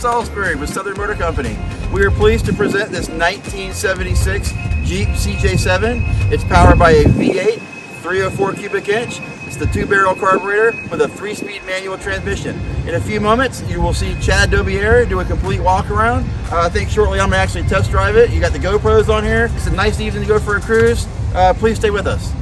Salisbury with Southern Motor Company. We are pleased to present this 1976 Jeep CJ7. It's powered by a V8, 304 cubic inch. It's the 2-barrel carburetor with a 3-speed manual transmission. In a few moments, you will see Chad Dobier do a complete walk around. I think shortly I'm gonna actually test drive it. You got the GoPros on here. It's a nice evening to go for a cruise. Please stay with us.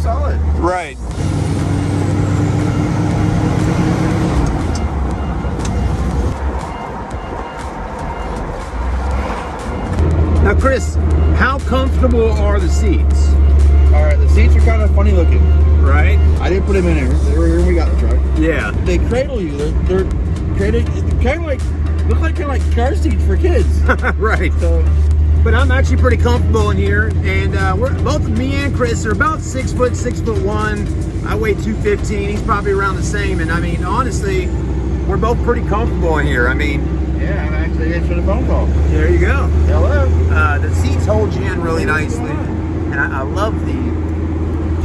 Solid. Right. Now, Chris, how comfortable are the seats? All right, the seats are kind of funny looking. Right. I didn't put them in here. They were here when we got the truck. Yeah. They cradle you. They're cradled, kind of like, look like car seats for kids. Right. So. But I'm actually pretty comfortable in here, and we're both me and Chris are about 6 foot, 6'1". I weigh 215. He's probably around the same, and I mean, honestly, we're both pretty comfortable in here. I mean, yeah, I'm actually answering a phone call. There you go. Hello. The seats hold you in really nicely, and I love the.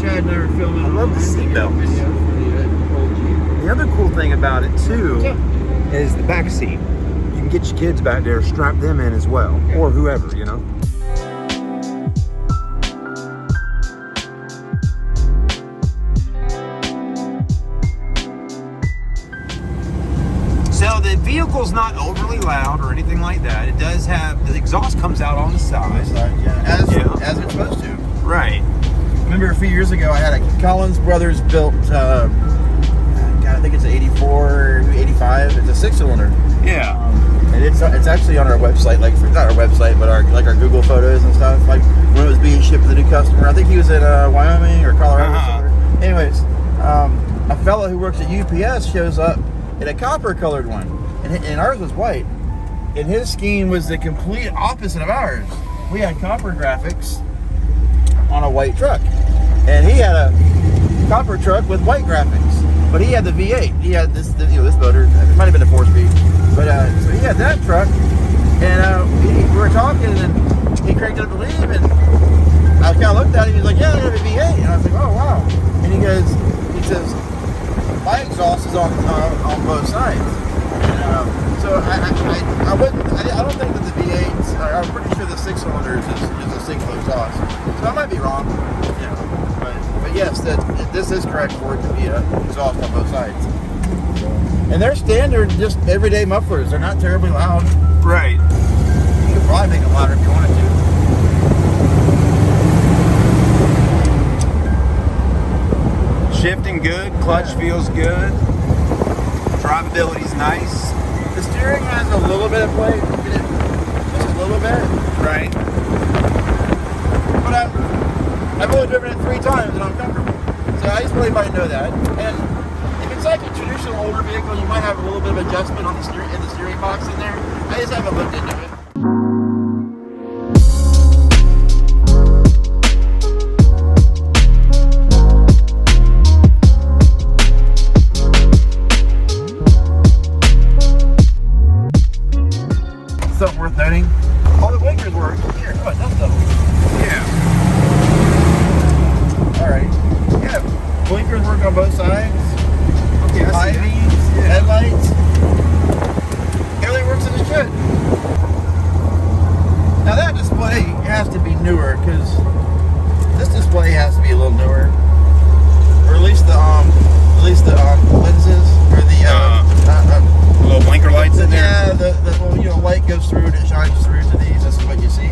Chad never filmed. I love the seat belts. The other cool thing about it too is the back seat. Get your kids back there, strap them in as well, or whoever, you know. So the vehicle's not overly loud or anything like that. It does have, the exhaust comes out on the side. As it's supposed to. Right. Remember a few years ago I had a Collins Brothers built, God, I think it's an 84, 85, it's a 6-cylinder. Yeah. And it's actually on our website, like not our website, but our Google photos and stuff. Like when it was being shipped to the new customer, I think he was in Wyoming or Colorado. Or somewhere. Anyways, a fellow who works at UPS shows up in a copper-colored one, and ours was white. And his scheme was the complete opposite of ours. We had copper graphics on a white truck, and he had a copper truck with white graphics. But he had the V8. He had this motor. It might have been a 4-speed. But so he had that truck, and we were talking, and he cranked it up to leave, and I kind of looked at him. He was like, "Yeah, I have a V8," and I was like, "Oh wow!" And he says, "My exhaust is on both sides." And, so I don't think that the V8s. I'm pretty sure the 6-cylinder is a single exhaust. So I might be wrong, you know. But yes, this is correct for it to be a exhaust on both sides. And they're standard, just everyday mufflers. They're not terribly loud. Right. You could probably make them louder if you wanted to. Shifting good, clutch feels good. Drivability's nice. The steering has a little bit of play, just a little bit. Right. But I've only driven it 3 times and I'm comfortable. So I just want everybody to know that. And it's like a traditional older vehicle, you might have a little bit of adjustment on the steering box in there. I just haven't looked into it. Something worth noting. All the blinkers work. Here, come on, dust them. Yeah. Alright. Yeah, blinkers work on both sides. Okay, high beams, headlights. Everything works as it should. Now that display has to be newer, because this display has to be a little newer. Or at least the lenses, or the little blinker lights in there. Yeah, the light goes through and it shines through to these. This is what you see.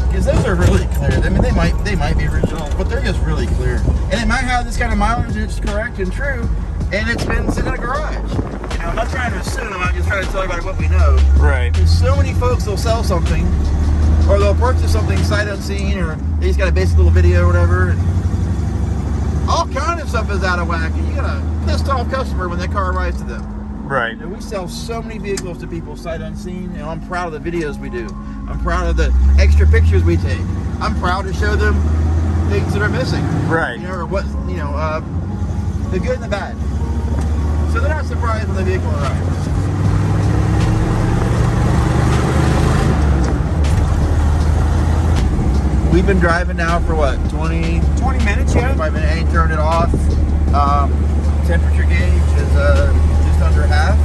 Because those are really clear. I mean, they might be original, but they're just really clear. And it might have this kind of mileage, it's correct and true, and it's been sitting in a garage. You know, I'm not trying to assume, I'm just trying to tell everybody what we know. Right. Because so many folks will sell something, or they'll purchase something sight unseen, or they just got a basic little video or whatever, and all kind of stuff is out of whack, and you got a pissed off customer when that car arrives to them. Right. And we sell so many vehicles to people sight unseen, and I'm proud of the videos we do. I'm proud of the extra pictures we take. I'm proud to show them things that are missing. Right. You know, or what, you know, the good and the bad. So they're not surprised when the vehicle arrives. We've been driving now for what, 20 minutes, yeah? 25 minutes, and turned it off. Temperature gauge is just under half.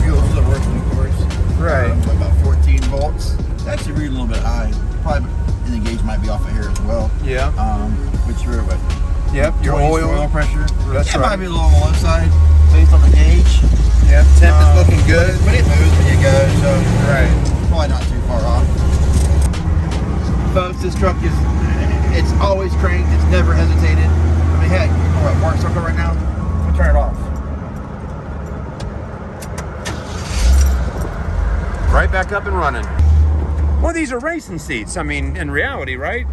Fuel's still working, of course. Right. About 14 volts. It's actually reading a little bit high. Probably, and the gauge might be off of here as well. Yeah. Which you're what? Yep, your 20 oil pressure. That's It right. might be a little on the low side based on the gauge. Yeah, temp is looking good. But it moves when you go, so Right. probably not too far off. Folks, this truck it's always cranked. It's never hesitated. I mean, heck, we're at Mark Circle right now. We'll turn it off. Right back up and running. Well, these are racing seats. I mean, in reality, right?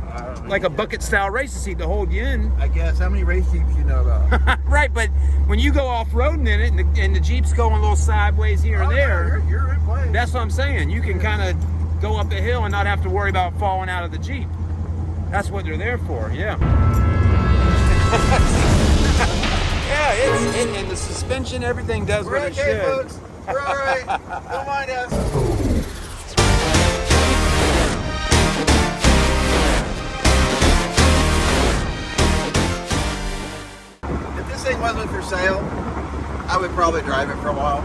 Like a bucket style racing seat to hold you in. I guess. How many race Jeeps you know about? Right, but when you go off-roading in it and the Jeep's going a little sideways here and there, You're in place. that's what I'm saying. You can kind of go up a hill and not have to worry about falling out of the Jeep. That's what they're there for, yeah. Yeah, and the suspension, everything does We're what it okay, should. folks. We're all right. Don't mind us. If this thing wasn't for sale, I would probably drive it for a while.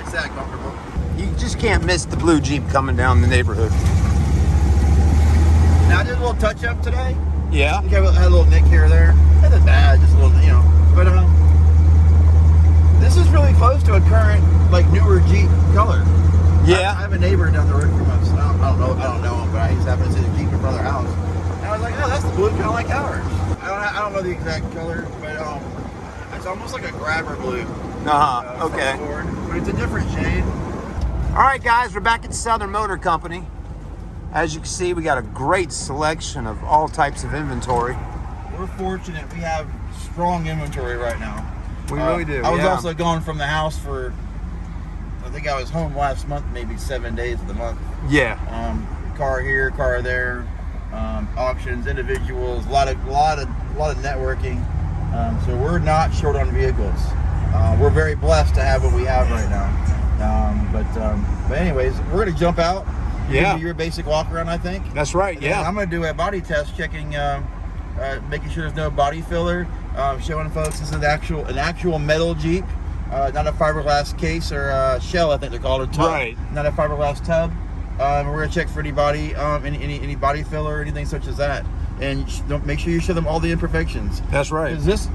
It's that comfortable. You just can't miss the blue Jeep coming down the neighborhood. Now I did a little touch up today. Yeah? Okay, we had a little nick here or there. Nothing bad, just a little, you know. But this is really close to a current, like, newer Jeep color. Yeah. I have a neighbor down the road from us. I don't know him, but I just happened to see the Jeep in front of their house. And I was like, oh, that's the blue, kind of like ours. I don't know the exact color, but it's almost like a grabber blue. Okay. Forward, but it's a different shade. All right, guys, we're back at Southern Motor Company. As you can see, we got a great selection of all types of inventory. We're fortunate we have strong inventory right now. We really do. I was yeah. also gone from the house for, I think I was home last month, maybe 7 days of the month. Yeah. Car here, car there, auctions, individuals, a lot of networking. So we're not short on vehicles. We're very blessed to have what we have right now. But anyways, we're gonna jump out. Yeah. Do your basic walk around, I think. That's right. And then Yeah. I'm gonna do a body test, checking, making sure there's no body filler, showing folks this is an actual metal Jeep, not a fiberglass case or shell, I think they're called, a tub. Right. Not a fiberglass tub. We're gonna check for any body filler or anything such as that, and don't make sure you show them all the imperfections. That's right. This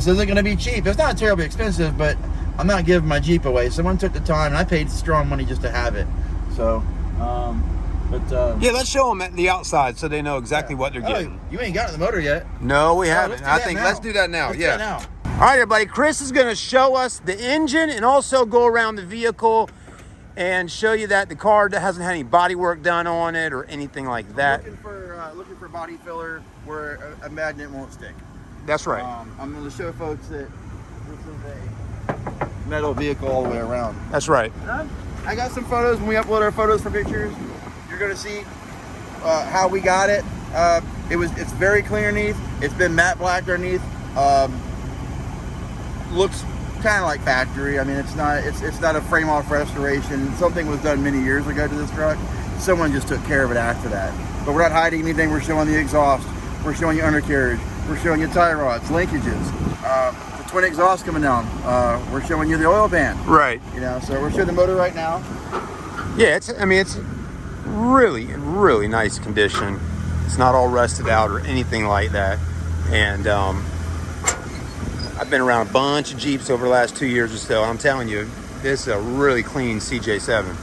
isn't gonna be cheap. It's not terribly expensive, but I'm not giving my Jeep away. Someone took the time, and I paid strong money just to have it. So, Yeah, let's show them at the outside so they know exactly what they're getting. You ain't got the motor yet. No, we haven't. let's do that now. Let's do that now. Let's do yeah. that now. All right, everybody. Chris is going to show us the engine and also go around the vehicle and show you that the car hasn't had any body work done on it or anything like that. Looking for body filler where a magnet won't stick. That's right. I'm going to show folks that this is a metal vehicle all the way around. That's right. I got some photos. When we upload our photos for pictures, you're going to see how we got it. It's very clean underneath. It's been matte black underneath. Looks kind of like factory. I mean, it's not a frame off restoration. Something was done many years ago to this truck. Someone just took care of it after that. But we're not hiding anything. We're showing the exhaust. We're showing you undercarriage. We're showing you tie rods, linkages. The twin exhaust coming down. We're showing you the oil pan. Right. You know, so we're showing the motor right now. Yeah, it's really, really nice condition. It's not all rusted out or anything like that. And I've been around a bunch of Jeeps over the last 2 years or so. I'm telling you, this is a really clean CJ7.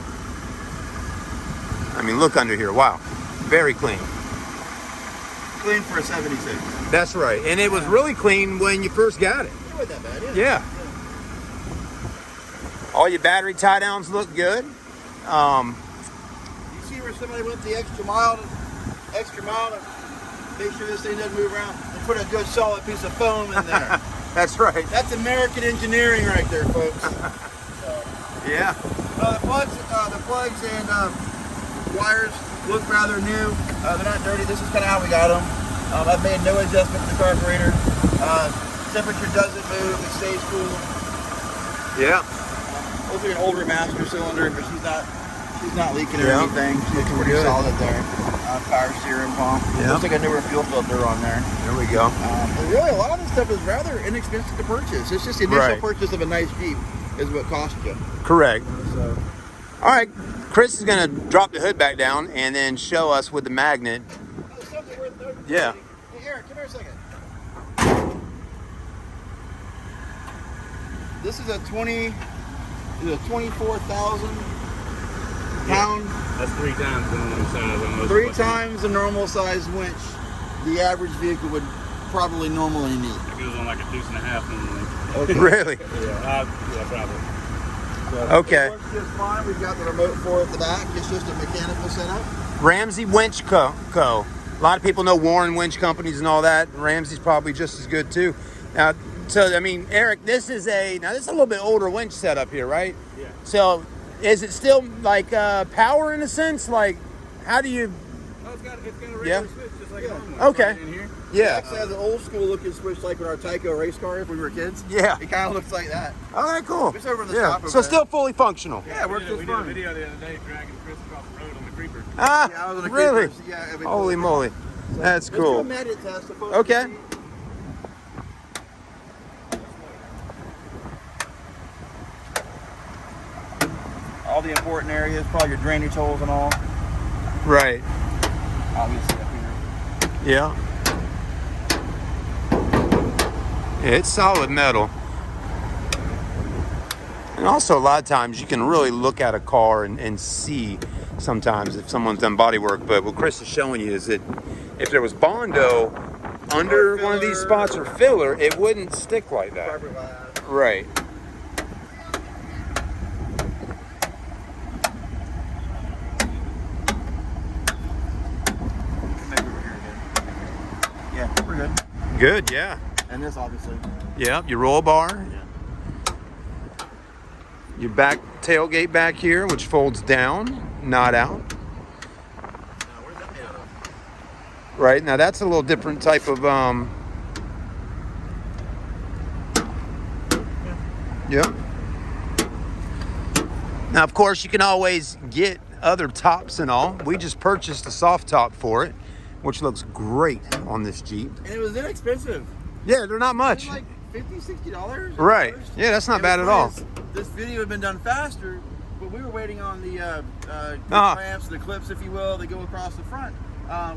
I mean, look under here. Wow. Very clean. Clean for a 76. That's right. And it was really clean when you first got it. It wasn't that bad, Yeah. All your battery tie downs look good. You see where somebody went the extra mile to make sure this thing doesn't move around and put a good solid piece of foam in there. That's right. That's American engineering right there, folks. Yeah. The plugs and wires look rather new. They're not dirty. This is kind of how we got them. I've made no adjustment to the carburetor. Temperature doesn't move. It stays cool. Yeah. Looks like an older master cylinder, but she's not leaking or anything. She looks pretty good. solid there. Power steering pump. Yeah. Looks like a newer fuel filter on there. There we go. But really, a lot of this stuff is rather inexpensive to purchase. It's just the initial purchase of a nice Jeep is what cost you. Correct. So, All right, Chris is going to drop the hood back down and then show us with the magnet. Yeah. Hey, Eric, come here a second. This is a 24,000 pound. That's 3 times the normal size. On most 3 times the normal size winch the average vehicle would probably normally need. It goes on like a 2.5 normally. Okay. Really? Yeah, probably. So Okay. It works just fine. We've got the remote for it at the back. It's just a mechanical setup. Ramsey Winch Co. A lot of people know Warren Winch Companies and all that. Ramsey's probably just as good too. Now, so I mean, Eric, this is a little bit older winch setup here, right? Yeah. So, is it still like power in a sense? Like, how do you? Oh, it's got a regular Yeah. switch, just like a normal one. Okay. Right in here. It Yeah. actually has an old school looking switch like with our Tyco race car if we were kids. Yeah. It kind of looks like that. All right, cool. It's over in the Yeah. shop over So there. still fully functional. Yeah, it works We just did a fine. video the other day dragging Chris across the road on the creeper. Ah, Yeah, I was on a really? creeper. Yeah, Holy moly, that's Let's do a cool. magnet test. So folks Okay. can see. All the important areas, probably your drainage holes and all. Right. Obviously up here. Yeah. Yeah, it's solid metal. And also a lot of times you can really look at a car and see sometimes if someone's done body work. But what Chris is showing you is that if there was Bondo under one of these spots or filler, it wouldn't stick like that. Fiberglass. Right. Maybe over here again. Yeah, we're good. Good, yeah. And this obviously. Yeah, your roll bar. Yeah. Your back tailgate back here, which folds down, not out. Now, where's that made out of? Right, now that's a little different type of Yep. Now, of course, you can always get other tops and all. We just purchased a soft top for it, which looks great on this Jeep. And it was inexpensive. Yeah, they're not It much. was like $50-$60. Right. Yeah, that's not bad at all. This video had been done faster, but we were waiting on the clamps, the clips, if you will, that go across the front,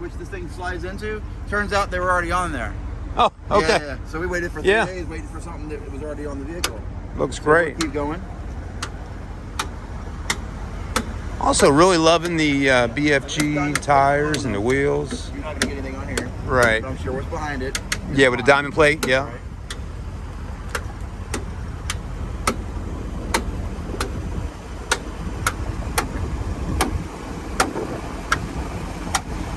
which this thing slides into. Turns out they were already on there. Oh, okay. Yeah. So we waited for 3 days, waiting for something that was already on the vehicle. Looks So great. we'll keep going. Also, really loving the BFG tires and the wheels. You're not going to get anything on here. Right. But I'm sure what's behind it. Yeah, with a diamond plate. Yeah. Right.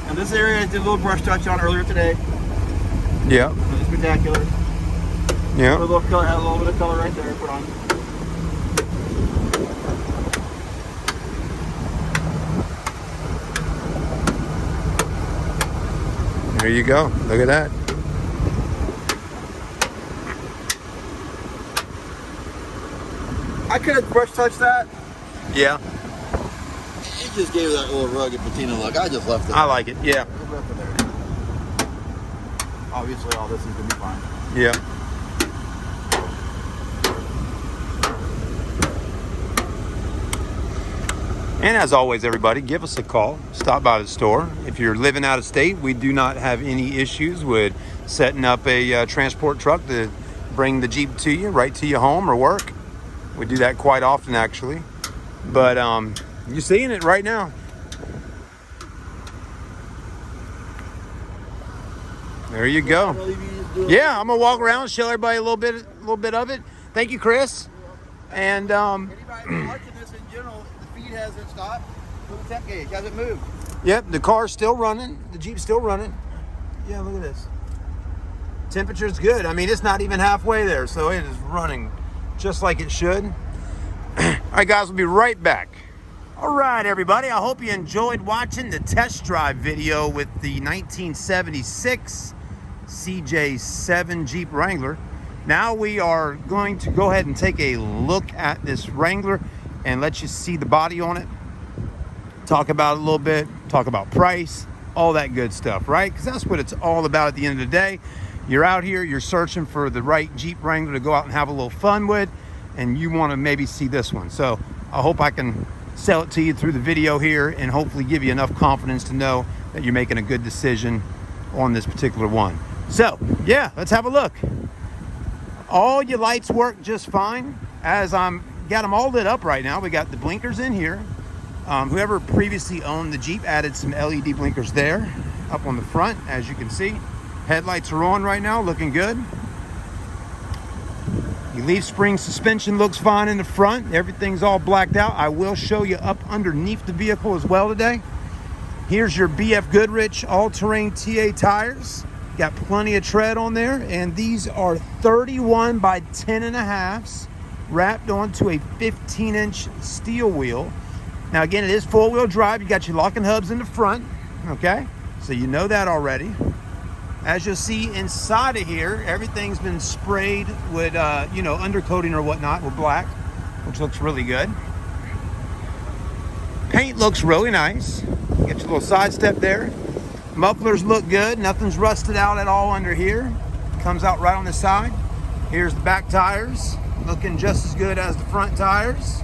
And this area I did a little brush touch on earlier today. Yeah. It's spectacular. Yeah. Put a little color, had a little bit of color right there. Put on. There you go. Look at that. I could have brush touched that. Yeah. It just gave that little rugged patina look. I just left it. I like it. Yeah. Just left it there. Obviously, all this is gonna be fine. Yeah. And as always, everybody, give us a call. Stop by the store. If you're living out of state, we do not have any issues with setting up a transport truck to bring the Jeep to you, right to your home or work. We do that quite often, actually. But you're seeing it right now. There you go. Really, you just do it. Yeah, I'm gonna walk around and show everybody a little bit of it. Thank you, Chris. And Anybody watching this in general, the feed hasn't stopped. Look at the temp gauge, hasn't moved. yep, the car's still running. The Jeep's still running. Yeah, look at this. Temperature's good. I mean, it's not even halfway there, so it is running just like it should. All right, guys, we'll be right back. All right, everybody, I hope you enjoyed watching the test drive video with the 1976 CJ7 Jeep Wrangler. Now we are going to go ahead and take a look at this Wrangler and let you see the body on it. Talk about it a little bit, talk about price, all that good stuff, right? Because that's what it's all about at the end of the day. You're out here, you're searching for the right Jeep Wrangler to go out and have a little fun with, and you want to maybe see this one. So I hope I can sell it to you through the video here and hopefully give you enough confidence to know that you're making a good decision on this particular one. So yeah, let's have a look. All your lights work just fine. As I'm got them all lit up right now. We got the blinkers in here. Whoever previously owned the Jeep added some LED blinkers there up on the front, as you can see. Headlights are on right now, looking good. Your leaf spring suspension looks fine in the front. Everything's all blacked out. I will show you up underneath the vehicle as well today. Here's your BF Goodrich all-terrain TA tires. Got plenty of tread on there, and these are 31 by 10.5s wrapped onto a 15-inch steel wheel. Now again, it is four-wheel drive. You got your locking hubs in the front, okay? So you know that already. As you'll see inside of here, everything's been sprayed with, undercoating or whatnot with black, which looks really good. Paint looks really nice. Get your little side step there. Mufflers look good. Nothing's rusted out at all under here. Comes out right on the side. Here's the back tires, looking just as good as the front tires.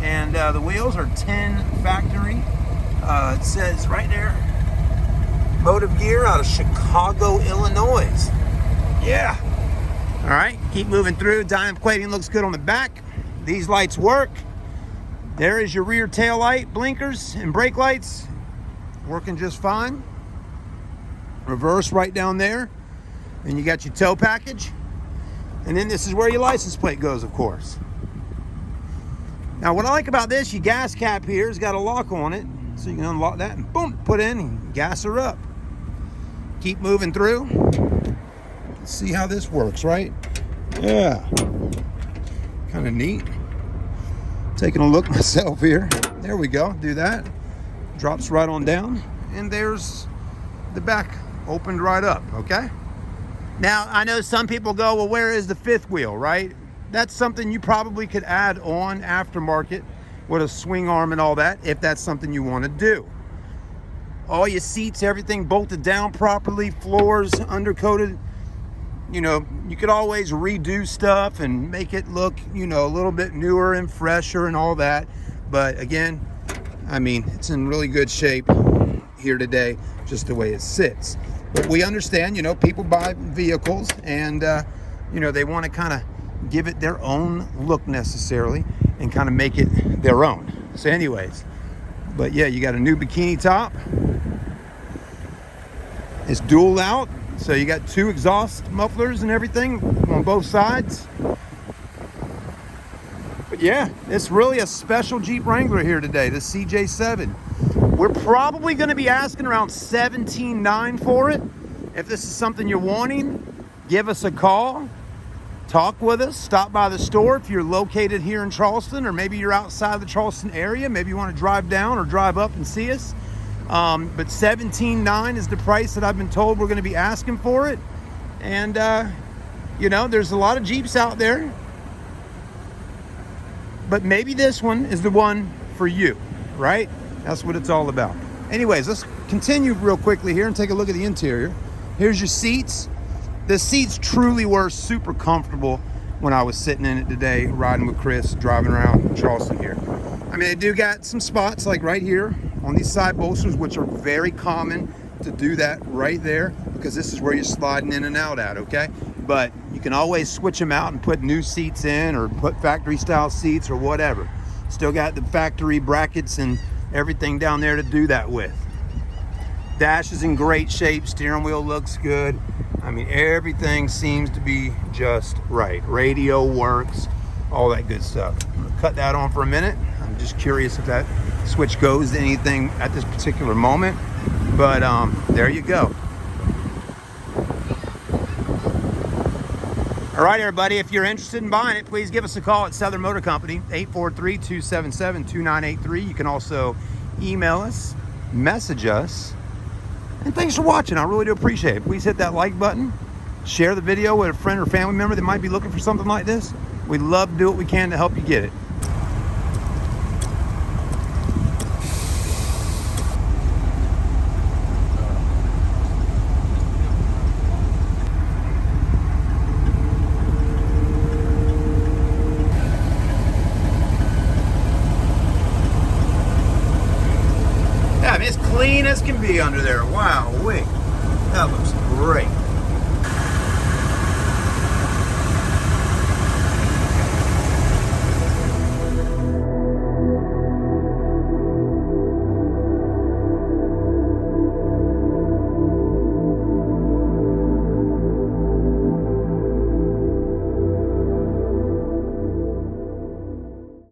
And the wheels are 10 factory. It says right there, Motive Gear out of Chicago, Illinois. Yeah. All right, keep moving through. Diamond plating looks good on the back. These lights work. There is your rear tail light, blinkers, and brake lights. Working just fine. Reverse right down there. And you got your tow package. And then this is where your license plate goes, of course. Now, what I like about this, your gas cap here has got a lock on it. So you can unlock that and boom, put in and gas her up. Keep moving through. Let's see how this works, right? Yeah. Kind of neat. Taking a look myself here. There we go. Do that. Drops right on down. And there's the back opened right up, okay? Now, I know some people go, well, where is the fifth wheel, right? That's something you probably could add on aftermarket with a swing arm and all that, if that's something you want to do. All your seats, everything bolted down properly, floors undercoated. You know, you could always redo stuff and make it look, a little bit newer and fresher and all that. But again, I mean, it's in really good shape here today, just the way it sits. But we understand, people buy vehicles and, they want to kind of give it their own look necessarily and kind of make it their own. So anyways, but yeah, you got a new bikini top. It's dual out, so you got two exhaust mufflers and everything on both sides. But yeah, it's really a special Jeep Wrangler here today, the CJ7. We're probably going to be asking around $17,900 for it. If this is something you're wanting, give us a call. Talk with us, stop by the store if you're located here in Charleston, or maybe you're outside the Charleston area. Maybe you want to drive down or drive up and see us. But $17,900 is the price that I've been told we're going to be asking for it. And, there's a lot of Jeeps out there. But maybe this one is the one for you, right? That's what it's all about. Anyways, let's continue real quickly here and take a look at the interior. Here's your seats. The seats truly were super comfortable when I was sitting in it today, riding with Chris, driving around Charleston here. I mean, they do got some spots like right here on these side bolsters, which are very common to do that right there, because this is where you're sliding in and out at, okay? But you can always switch them out and put new seats in or put factory style seats or whatever. Still got the factory brackets and everything down there to do that with. Dash is in great shape, steering wheel looks good. I mean, everything seems to be just right. Radio works, all that good stuff. I'm gonna cut that on for a minute. I'm just curious if that switch goes to anything at this particular moment. But there you go. All right, everybody, if you're interested in buying it, please give us a call at Southern Motor Company, 843-277-2983. You can also email us, message us, and thanks for watching. I really do appreciate it. Please hit that like button, share the video with a friend or family member that might be looking for something like this. We'd love to do what we can to help you get it. Yeah, I mean, it's clean as can be under there. Wow, that looks great.